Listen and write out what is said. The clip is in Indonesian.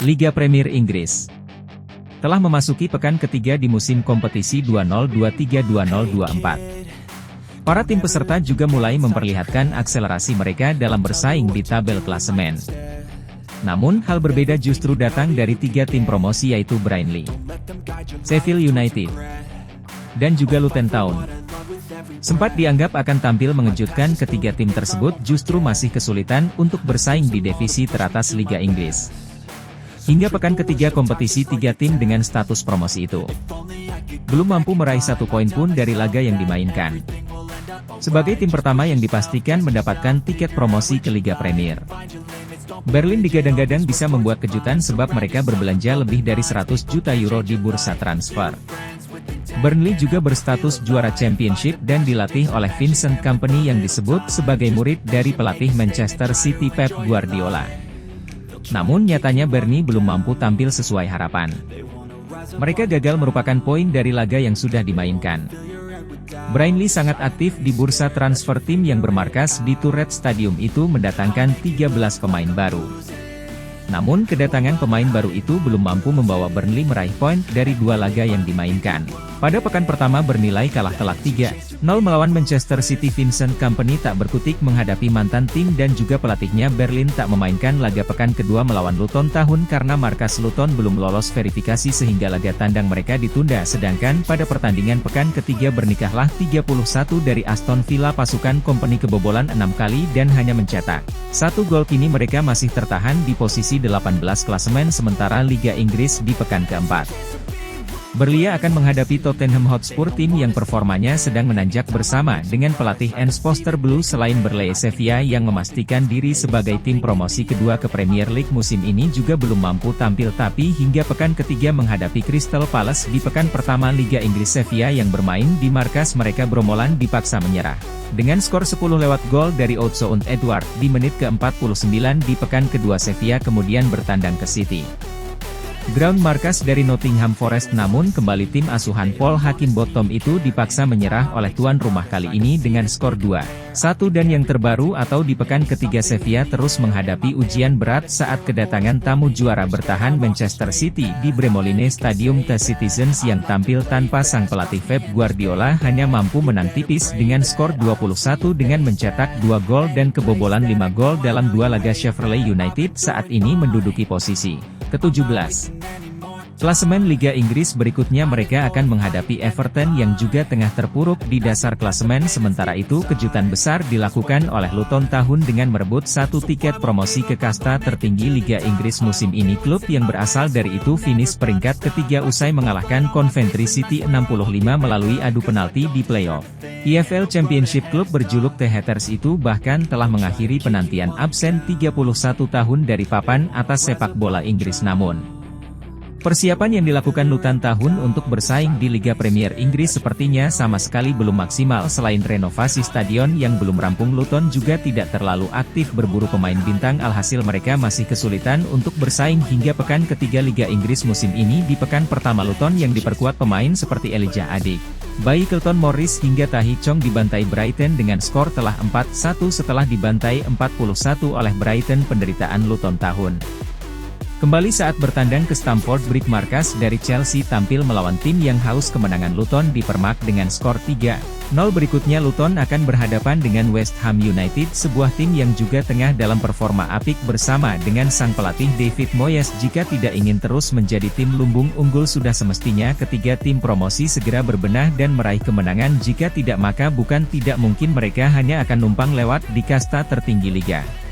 Liga Premier Inggris telah memasuki pekan ketiga di musim kompetisi 2023-2024. Para tim peserta juga mulai memperlihatkan akselerasi mereka dalam bersaing di tabel klasemen. Namun, hal berbeda justru datang dari tiga tim promosi yaitu Burnley, Sheffield United, dan juga Luton Town. Sempat dianggap akan tampil mengejutkan, ketiga tim tersebut justru masih kesulitan untuk bersaing di divisi teratas Liga Inggris. Hingga pekan ketiga kompetisi, tiga tim dengan status promosi itu belum mampu meraih 1 poin pun dari laga yang dimainkan. Sebagai tim pertama yang dipastikan mendapatkan tiket promosi ke Liga Premier, Berlin digadang-gadang bisa membuat kejutan sebab mereka berbelanja lebih dari 100 juta euro di bursa transfer. Burnley juga berstatus juara Championship dan dilatih oleh Vincent Kompany yang disebut sebagai murid dari pelatih Manchester City Pep Guardiola. Namun nyatanya Burnley belum mampu tampil sesuai harapan. Mereka gagal merupakan poin dari laga yang sudah dimainkan. Burnley sangat aktif di bursa transfer, tim yang bermarkas di Turret Stadium itu mendatangkan 13 pemain baru. Namun kedatangan pemain baru itu belum mampu membawa Burnley meraih poin dari dua laga yang dimainkan. Pada pekan pertama bernilai kalah telak 3-0 melawan Manchester City. Vincent Kompany tak berkutik menghadapi mantan tim dan juga pelatihnya. Berlin tak memainkan laga pekan kedua melawan Luton Town karena markas Luton belum lolos verifikasi sehingga laga tandang mereka ditunda. Sedangkan pada pertandingan pekan ketiga bernikahlah 31 dari Aston Villa. Pasukan Kompany kebobolan 6 kali dan hanya mencetak 1 gol. Kini mereka masih tertahan di posisi 18 klasemen sementara Liga Inggris di pekan keempat. Burnley akan menghadapi Tottenham Hotspur, tim yang performanya sedang menanjak bersama dengan pelatih Ange Postecoglou. Selain Burnley, Sevilla yang memastikan diri sebagai tim promosi kedua ke Premier League musim ini juga belum mampu tampil, tapi hingga pekan ketiga menghadapi Crystal Palace di pekan pertama Liga Inggris, Sevilla yang bermain di markas mereka Gromolan dipaksa menyerah dengan skor 10 lewat gol dari Odsonne-Edouard di menit ke-49. Di pekan kedua Sevilla kemudian bertandang ke City Ground, markas dari Nottingham Forest, namun kembali tim asuhan Paul Heckingbottom itu dipaksa menyerah oleh tuan rumah kali ini dengan skor 2-1. Dan yang terbaru atau di pekan ketiga Sevilla terus menghadapi ujian berat saat kedatangan tamu juara bertahan Manchester City di Bremoline Stadium. The Citizens yang tampil tanpa sang pelatih Pep Guardiola hanya mampu menang tipis dengan skor 21 dengan mencetak 2 gol dan kebobolan 5 gol dalam 2 laga. Sheffield United saat ini menduduki posisi ke-17 klasemen Liga Inggris. Berikutnya mereka akan menghadapi Everton yang juga tengah terpuruk di dasar klasemen. Sementara itu kejutan besar dilakukan oleh Luton Town dengan merebut 1 tiket promosi ke kasta tertinggi Liga Inggris musim ini. Klub yang berasal dari itu finish peringkat ketiga usai mengalahkan Coventry City 65 melalui adu penalti di playoff EFL Championship. Klub berjuluk The Hatters itu bahkan telah mengakhiri penantian absen 31 tahun dari papan atas sepak bola Inggris. Namun persiapan yang dilakukan Luton Town untuk bersaing di Liga Premier Inggris sepertinya sama sekali belum maksimal. Selain renovasi stadion yang belum rampung, Luton juga tidak terlalu aktif berburu pemain bintang. Alhasil mereka masih kesulitan untuk bersaing hingga pekan ketiga Liga Inggris musim ini. Di pekan pertama Luton yang diperkuat pemain seperti Elijah Adik, Bayi Kelton Morris hingga Tahi Chong dibantai Brighton dengan skor telah 4-1 setelah dibantai 41 oleh Brighton. Penderitaan Luton Town kembali saat bertandang ke Stamford Bridge. Markas dari Chelsea tampil melawan tim yang haus kemenangan. Luton dipermak dengan skor 3-0. Berikutnya Luton akan berhadapan dengan West Ham United, sebuah tim yang juga tengah dalam performa apik bersama dengan sang pelatih David Moyes. Jika tidak ingin terus menjadi tim lumbung unggul, sudah semestinya ketiga tim promosi segera berbenah dan meraih kemenangan. Jika tidak, maka bukan tidak mungkin mereka hanya akan numpang lewat di kasta tertinggi Liga